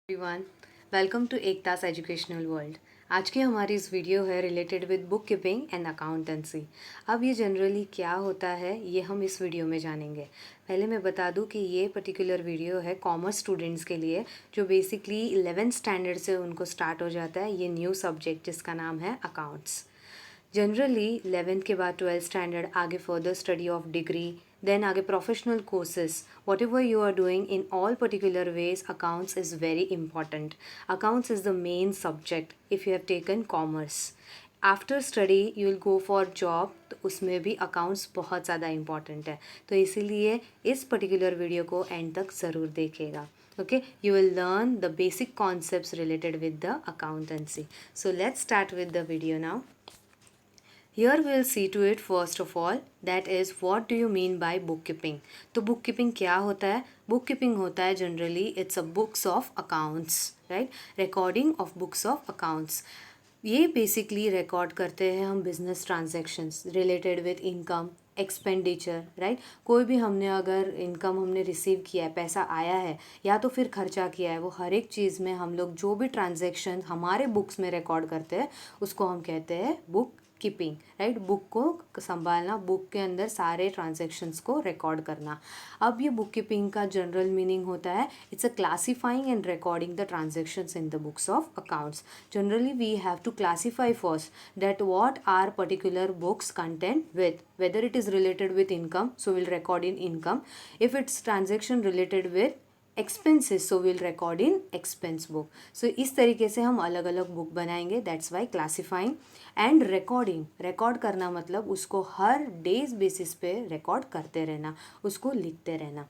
Everyone, welcome to Ektas educational world. आज की हमारी इस वीडियो है related with book keeping and accountancy. अब ये जनरली क्या होता है ये हम इस वीडियो में जानेंगे। पहले मैं बता दूं कि ये पर्टिकुलर वीडियो है कॉमर्स स्टूडेंट्स के लिए, जो बेसिकली 11th स्टैंडर्ड से उनको स्टार्ट हो जाता है ये न्यू सब्जेक्ट जिसका नाम है अकाउंट्स। जनरली 11th के बाद 12th स्टैंडर्ड आगे further study of degree, then आगे professional courses, whatever you are doing in all particular ways accounts is very important. Accounts is the main subject if you have taken commerce. After study you will go for job, तो उसमें भी accounts बहुत ज़्यादा important है, तो इसीलिए इस particular video को एंड तक ज़रूर देखिएगा। Okay, you will learn the basic concepts related with the accountancy. So let's start with the video now. Here we will see to it first of all, that is what do you mean by bookkeeping. तो bookkeeping क्या होता है? Bookkeeping होता है generally it's a books of accounts, right? Recording of books of accounts. ये basically record करते हैं हम business transactions related with income, expenditure, right. कोई भी हमने अगर इनकम हमने रिसीव किया है, पैसा आया है या तो फिर खर्चा किया है, वो हर एक चीज़ में हम लोग जो भी ट्रांजैक्शन हमारे बुक्स में रिकॉर्ड करते हैं उसको हम कहते हैं बुक कीपिंग, राइट। बुक को संभालना, बुक के अंदर सारे ट्रांजैक्शंस को रिकॉर्ड करना। अब ये बुक कीपिंग का जनरल मीनिंग होता है it's a classifying and recording the transactions in the books of accounts. Generally we have to classify first that what are particular books content with, whether it is related with income, so we'll record in income. If it's transaction related with expenses, so we'll record in expense book. So इस तरीके से हम अलग अलग book बनाएंगे, that's why classifying and recording. record करना मतलब उसको हर डेज बेसिस पे रिकॉर्ड करते रहना, उसको लिखते रहना।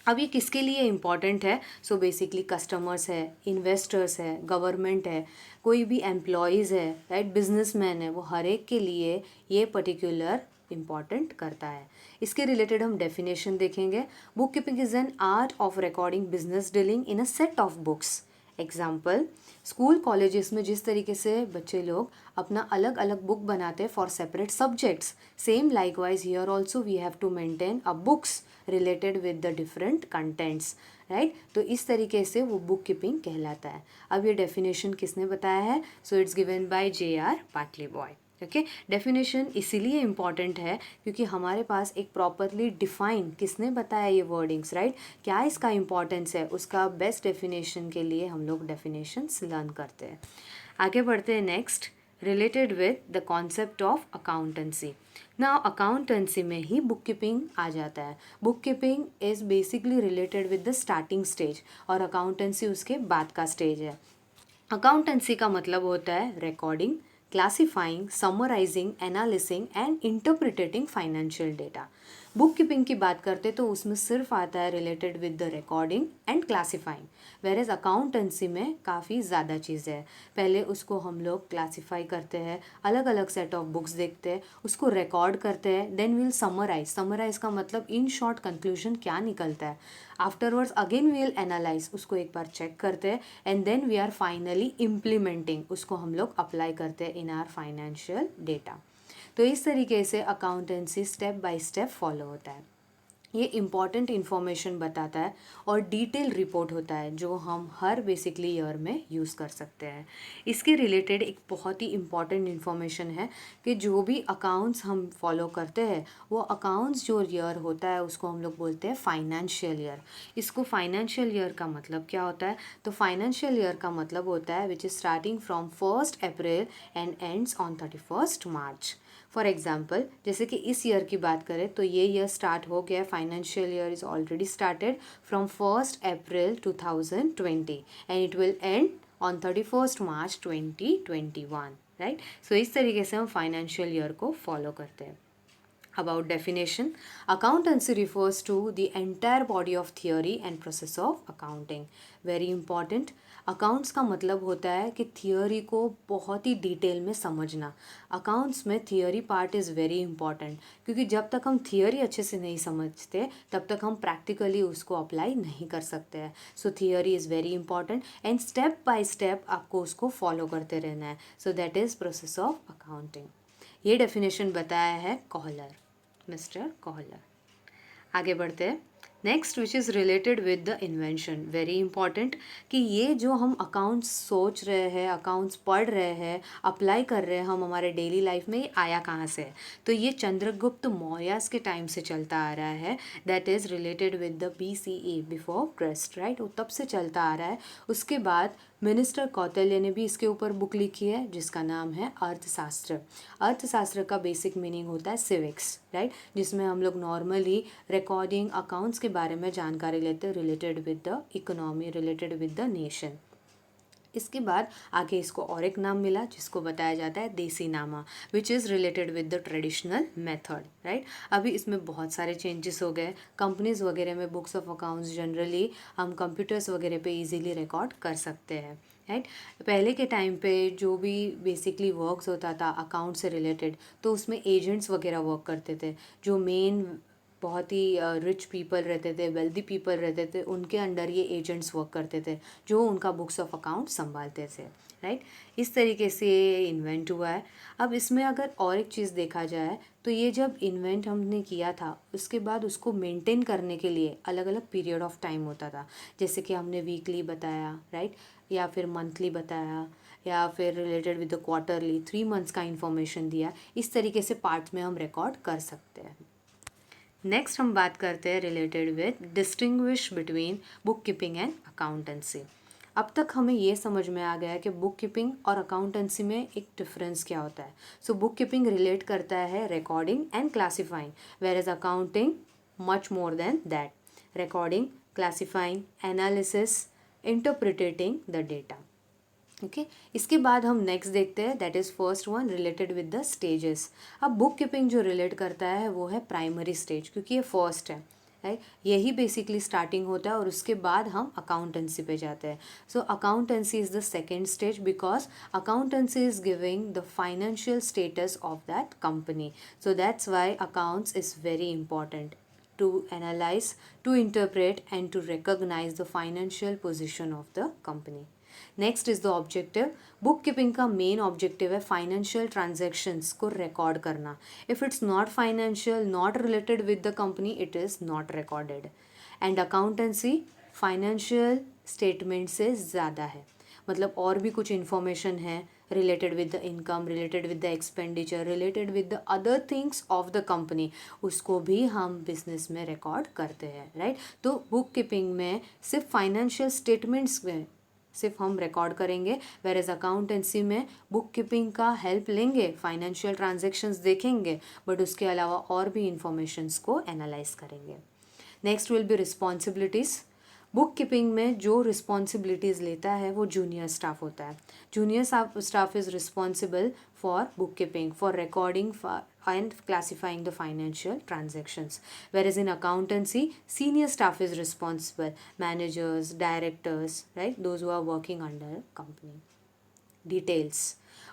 अब ये किसके लिए इम्पॉर्टेंट है? सो बेसिकली कस्टमर्स है, इन्वेस्टर्स है, गवर्नमेंट है, कोई भी एम्प्लॉयज़ है, राइट, बिजनेसमैन है, वो हर एक के लिए ये पर्टिकुलर इम्पॉर्टेंट करता है। इसके रिलेटेड हम डेफिनेशन देखेंगे। Book keeping is an art of recording business dealing in a set of books. Example, school colleges में जिस तरीके से बच्चे लोग अपना अलग अलग बुक बनाते हैं for separate subjects, same likewise here also we have to maintain a books related with the different contents, right. तो इस तरीके से वो बुक कीपिंग कहलाता है। अब ये डेफिनेशन किसने बताया है? So it's given by J.R. पाटली बॉय। ओके, डेफिनेशन इसीलिए इम्पॉर्टेंट है क्योंकि हमारे पास एक प्रॉपरली डिफाइन किसने बताया ये वर्डिंग्स, राइट, क्या इसका इम्पॉर्टेंस है, उसका बेस्ट डेफिनेशन के लिए हम लोग डेफिनेशंस लर्न करते हैं। आगे बढ़ते हैं next, related with the concept of accountancy. Now accountancy में ही बुक कीपिंग आ जाता है। Book keeping is basically related with the starting stage और अकाउंटेंसी उसके बाद का स्टेज है। अकाउंटेंसी का मतलब होता है recording, classifying, summarising, analysing and interpreting financial data. Book keeping की बात करते तो उसमें सिर्फ आता है related with the recording and classifying, whereas accountancy में काफ़ी ज़्यादा चीज़ें हैं। पहले उसको हम लोग क्लासीफाई करते हैं, अलग अलग सेट ऑफ बुक्स देखते हैं, उसको रिकॉर्ड करते हैं, देन विल समराइज। समराइज का मतलब इन शॉर्ट कंक्लूजन क्या निकलता है। Afterwards again we will analyse, उसको एक बार चेक करते हैं and then we are finally implementing, उसको हम लोग अप्लाई करते हैं इन आर फाइनेंशियल डेटा। तो इस तरीके से accountancy step by step follow होता है। ये इम्पॉर्टेंट इन्फॉर्मेशन बताता है और डिटेल रिपोर्ट होता है जो हम हर बेसिकली ईयर में यूज़ कर सकते हैं। इसके रिलेटेड एक बहुत ही इम्पॉर्टेंट इन्फॉर्मेशन है कि जो भी अकाउंट्स हम फॉलो करते हैं वो अकाउंट्स जो ईयर होता है उसको हम लोग बोलते हैं फाइनेंशियल ईयर। इसको फाइनेंशियल ईयर का मतलब क्या होता है? तो फाइनेंशियल ईयर का मतलब होता है which is starting from 1st April and ends on 31st March. For example, जैसे कि इस ईयर की बात करें तो ये ईयर स्टार्ट हो गया, financial year is already started from 1st April 2020 and it will end on 31st March 2021, right. So इस तरीके से हम फाइनेंशियल ईयर को फॉलो करते हैं। About definition, accountancy refers to the entire body of theory and process of accounting. Very important. Accounts का मतलब होता है कि थियोरी को बहुत ही डिटेल में समझना। अकाउंट्स में theory part is very important क्योंकि जब तक हम थियोरी अच्छे से नहीं समझते तब तक हम प्रैक्टिकली उसको अप्लाई नहीं कर सकते हैं। So theory is very important and step by step आपको उसको फॉलो करते रहना है। So that is process of accounting. ये डेफिनेशन बताया है कोहलर, मिस्टर कोहलर। आगे बढ़ते हैं। Next which is related with the invention, very important, कि ये जो हम अकाउंट्स सोच रहे हैं, अकाउंट्स पढ़ रहे हैं, अप्लाई कर रहे हैं हम हमारे डेली लाइफ में, ये आया कहाँ से है? तो ये चंद्रगुप्त मौर्यस के टाइम से चलता आ रहा है, that is related with the BCE, before Christ, right, वो तब से चलता आ रहा है। उसके बाद मिनिस्टर कौटिल्य ने भी इसके ऊपर बुक लिखी है जिसका नाम है अर्थशास्त्र। अर्थशास्त्र का बेसिक मीनिंग होता है सिविक्स, राइट, जिसमें हम लोग नॉर्मली रिकॉर्डिंग अकाउंट्स के बारे में जानकारी लेते हैं related with the economy, related with the nation. इसके बाद आगे इसको और एक नाम मिला जिसको बताया जाता है देसी नामा, विच is related with the traditional method, right. अभी इसमें बहुत सारे चेंजेस हो गए। कंपनीज वगैरह में बुक्स ऑफ अकाउंट्स जनरली हम कंप्यूटर्स वगैरह पे इजीली रिकॉर्ड कर सकते हैं, राइट। पहले के टाइम पे जो भी बेसिकली वर्क्स होता था अकाउंट से रिलेटेड, तो उसमें एजेंट्स वगैरह वर्क करते थे, जो मेन बहुत ही रिच पीपल रहते थे, वेल्दी पीपल रहते थे, उनके अंडर ये एजेंट्स वर्क करते थे जो उनका बुक्स ऑफ अकाउंट संभालते थे, राइट। इस तरीके से ये इन्वेंट हुआ है। अब इसमें अगर और एक चीज़ देखा जाए तो ये जब इन्वेंट हमने किया था उसके बाद उसको मेंटेन करने के लिए अलग अलग पीरियड ऑफ टाइम होता था, जैसे कि हमने वीकली बताया, राइट, या फिर मंथली बताया, या फिर related with the quarterly 3 months का इन्फॉर्मेशन दिया। इस तरीके से पार्ट्स में हम रिकॉर्ड कर सकते हैं। नेक्स्ट हम बात करते हैं related with distinguish between book keeping and accountancy. अब तक हमें ये समझ में आ गया है कि बुक कीपिंग और अकाउंटेंसी में एक डिफरेंस क्या होता है। सो बुक कीपिंग रिलेट करता है recording and classifying, where is accounting much more than that, recording, classifying, analysis, interpreting the data. Okay इसके बाद हम नेक्स्ट देखते हैं, that is first one related with the stages. अब बुक कीपिंग जो relate करता है वो है प्राइमरी स्टेज, क्योंकि ये फर्स्ट है, राइट, यही बेसिकली स्टार्टिंग होता है और उसके बाद हम अकाउंटेंसी पे जाते हैं। So accountancy is the second stage because accountancy is giving the financial status of that company. So that's why accounts is very important to analyze, to interpret and to recognize the financial position of the company. Next is the objective. Book keeping का main objective है financial transactions को record करना। If it's not financial, not related with the company, it is not recorded. And accountancy financial statement से ज़्यादा है, मतलब और भी कुछ इन्फॉर्मेशन है related with the income, related with the expenditure, related with the other things of the company, उसको भी हम बिजनेस में रिकॉर्ड करते हैं, राइट। तो बुक कीपिंग में सिर्फ फाइनेंशियल स्टेटमेंट्स में सिर्फ हम रिकॉर्ड करेंगे, वेर एज अकाउंटेंसी में बुक कीपिंग का हेल्प लेंगे, फाइनेंशियल ट्रांजेक्शन्स देखेंगे, बट उसके अलावा और भी इंफॉर्मेशंस को एनालाइज करेंगे। Next will be responsibilities. Book keeping में जो रिस्पॉन्सिबिलिटीज़ लेता है वो जूनियर स्टाफ होता है। Junior staff is responsible for book keeping, for recording and classifying the financial transactions. Whereas in accountancy, senior staff is responsible, managers, directors, right? Those who are working under a company. Details.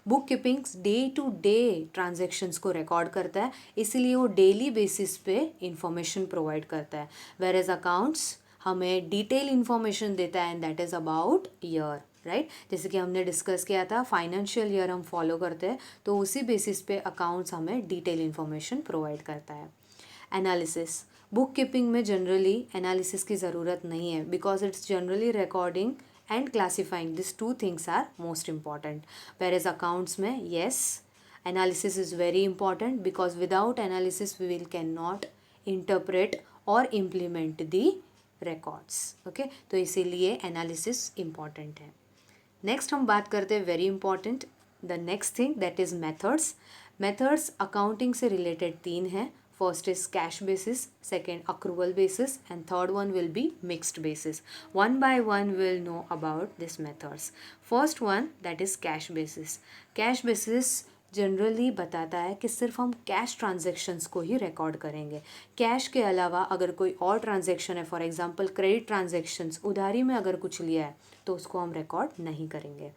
Book keeping day to day transactions को record करता है, इसीलिए वो daily basis पे information provide करता है। Whereas accounts हमें detail information देता है and that is about year, right. जैसे कि हमने डिस्कस किया था फाइनेंशियल ईयर हम फॉलो करते हैं, तो उसी बेसिस पे अकाउंट्स हमें डिटेल इन्फॉर्मेशन प्रोवाइड करता है। एनालिसिस। बुक कीपिंग में जनरली एनालिसिस की ज़रूरत नहीं है because it's generally recording and classifying, these two things are most important. Whereas accounts में yes, analysis is very important because without analysis we will cannot interpret or implement the records. Okay, तो इसीलिए analysis important है। Next हम बात करते हैं very important, the next thing that is methods. Methods accounting से related 3 हैं। First is cash basis, second accrual basis and third one will be mixed basis. One by one will know about this methods. First one that is cash basis. Cash basis generally बताता है कि सिर्फ हम cash transactions को ही record करेंगे। Cash के अलावा अगर कोई और ट्रांजेक्शन है, फॉर एग्जांपल क्रेडिट ट्रांजेक्शन्स, उधारी में अगर कुछ लिया है तो उसको हम रिकॉर्ड नहीं करेंगे।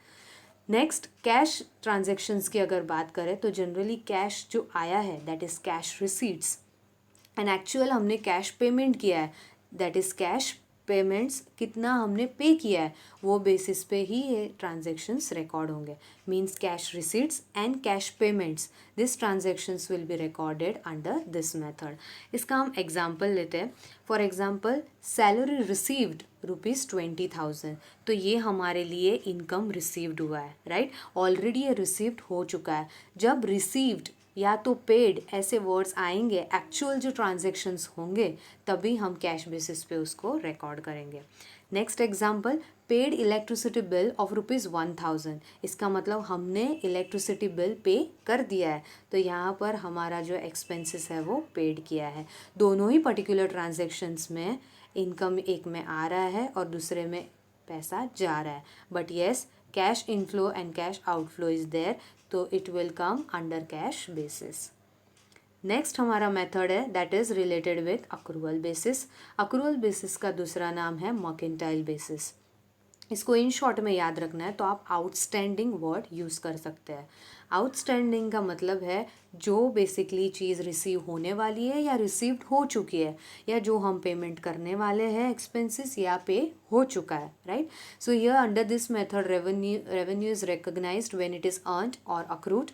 नेक्स्ट कैश ट्रांजेक्शन्स की अगर बात करें तो जनरली कैश जो आया है that is cash receipts, and actual हमने कैश पेमेंट किया है दैट इज़ कैश पेमेंट्स कितना हमने पे किया है वो बेसिस पे ही ये ट्रांजेक्शन्स रिकॉर्ड होंगे. Means cash receipts and cash payments, this transactions will be recorded under this method. इसका हम एग्जांपल लेते हैं. फॉर एग्जांपल सैलरी रिसीव्ड ₹20,000, तो ये हमारे लिए इनकम रिसीव्ड हुआ है, राइट. ऑलरेडी ये रिसीव्ड हो चुका है. जब रिसीव्ड या तो पेड ऐसे वर्ड्स आएंगे, एक्चुअल जो ट्रांजेक्शन्स होंगे, तभी हम कैश बेसिस पे उसको रिकॉर्ड करेंगे. Next example, paid electricity bill of ₹1,000. इसका मतलब हमने इलेक्ट्रिसिटी बिल पे कर दिया है, तो यहाँ पर हमारा जो एक्सपेंसेस है वो पेड किया है. दोनों ही पर्टिकुलर ट्रांजेक्शन्स में इनकम एक में आ रहा है और दूसरे में पैसा जा रहा है. But yes, cash inflow and cash outflow is there, तो it will come under cash basis. Next हमारा मेथड है that is related with accrual basis. Accrual basis का दूसरा नाम है मर्केंटाइल बेसिस. इसको इन शॉर्ट में याद रखना है तो आप आउटस्टैंडिंग वर्ड यूज़ कर सकते हैं. आउटस्टैंडिंग का मतलब है जो बेसिकली चीज़ रिसीव होने वाली है या रिसीव्ड हो चुकी है, या जो हम पेमेंट करने वाले हैं एक्सपेंसेस या पे हो चुका है, right. So here under this method revenue is recognised when it is earned और accrued,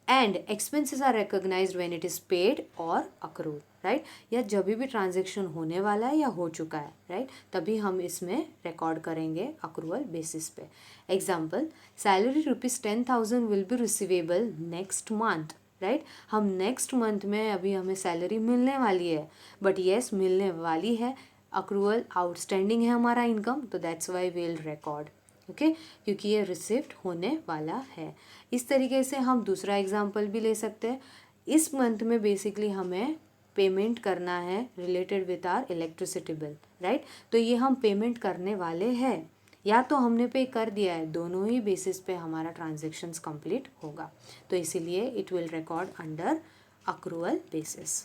and expenses are recognised when it is paid और अक्रूड, राइट. या जब भी ट्रांजेक्शन होने वाला है या हो चुका है, राइट, तभी हम इसमें रिकॉर्ड करेंगे अक्रूवल बेसिस पे. Example, salary ₹10,000 will be receivable next month, right. हम नेक्स्ट मंथ में अभी हमें सैलरी मिलने वाली है, बट येस मिलने वाली है, अक्रूवल आउटस्टैंडिंग है हमारा इनकम, तो that's why we will record, okay, क्योंकि ये रिसीव्ड होने वाला है. इस तरीके से हम दूसरा एग्जाम्पल भी ले सकते हैं. इस मंथ में बेसिकली हमें पेमेंट करना है related with our electricity bill, right. तो ये हम पेमेंट करने वाले हैं या तो हमने पे कर दिया है, दोनों ही बेसिस पे हमारा ट्रांजेक्शन्स कंप्लीट होगा, तो इसीलिए it will record under accrual basis.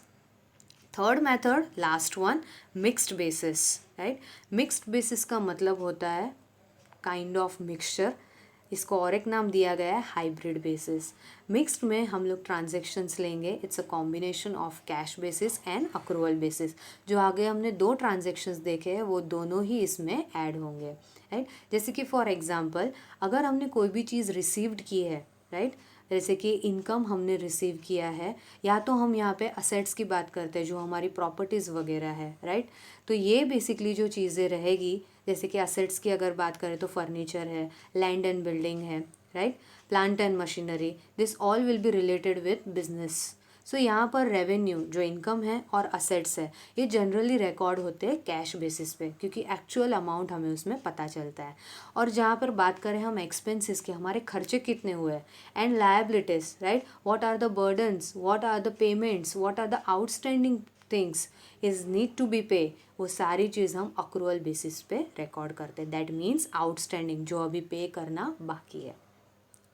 Third method, last one, mixed basis, right. Mixed basis का मतलब होता है काइंड ऑफ मिक्सचर. इसको और एक नाम दिया गया है हाइब्रिड बेसिस. मिक्स्ड में हम लोग ट्रांजेक्शन्स लेंगे, it's a combination of cash basis and accrual basis. जो आगे हमने दो ट्रांजेक्शन्स देखे हैं वो दोनों ही इसमें ऐड होंगे, राइट. जैसे कि फॉर एग्जांपल अगर हमने कोई भी चीज़ रिसीव्ड की है, राइट, जैसे कि इनकम हमने रिसीव किया है, या तो हम यहाँ पे असेट्स की बात करते हैं जो हमारी प्रॉपर्टीज़ वगैरह है, राइट. तो ये बेसिकली जो चीज़ें रहेगी, जैसे कि असेट्स की अगर बात करें तो फर्नीचर है, लैंड एंड बिल्डिंग है, right, plant and machinery, this all will be related with business. So यहाँ पर रेवेन्यू जो इनकम है और असेट्स है ये जनरली रिकॉर्ड होते हैं कैश बेसिस पे, क्योंकि एक्चुअल अमाउंट हमें उसमें पता चलता है. और जहाँ पर बात करें हम एक्सपेंसेस के, हमारे खर्चे कितने हुए हैं, and liabilities, right, what are the burdens, what are the payments, what are the outstanding things is need to be pay, वो सारी चीज़ हम अक्रूवल बेसिस पे रिकॉर्ड करते हैं. दैट मीन्स आउटस्टैंडिंग, जो अभी पे करना बाकी है.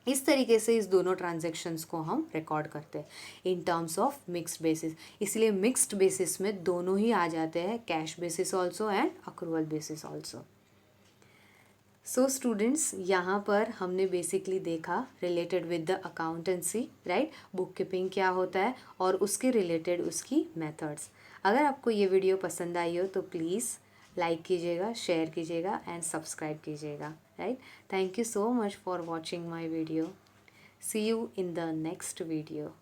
इस तरीके से इस दोनों ट्रांजेक्शन्स को हम रिकॉर्ड करते हैं in terms of mixed basis. इसलिए मिक्स्ड बेसिस में दोनों ही आ जाते हैं, cash basis also and accrual basis also. So students, यहाँ पर हमने बेसिकली देखा related with the accountancy, right, book keeping क्या होता है और उसके रिलेटेड उसकी मेथड्स. अगर आपको ये वीडियो पसंद आई हो तो प्लीज़ लाइक कीजिएगा, शेयर कीजिएगा एंड सब्सक्राइब कीजिएगा, right. Thank you so much for watching my video. See you in the next video.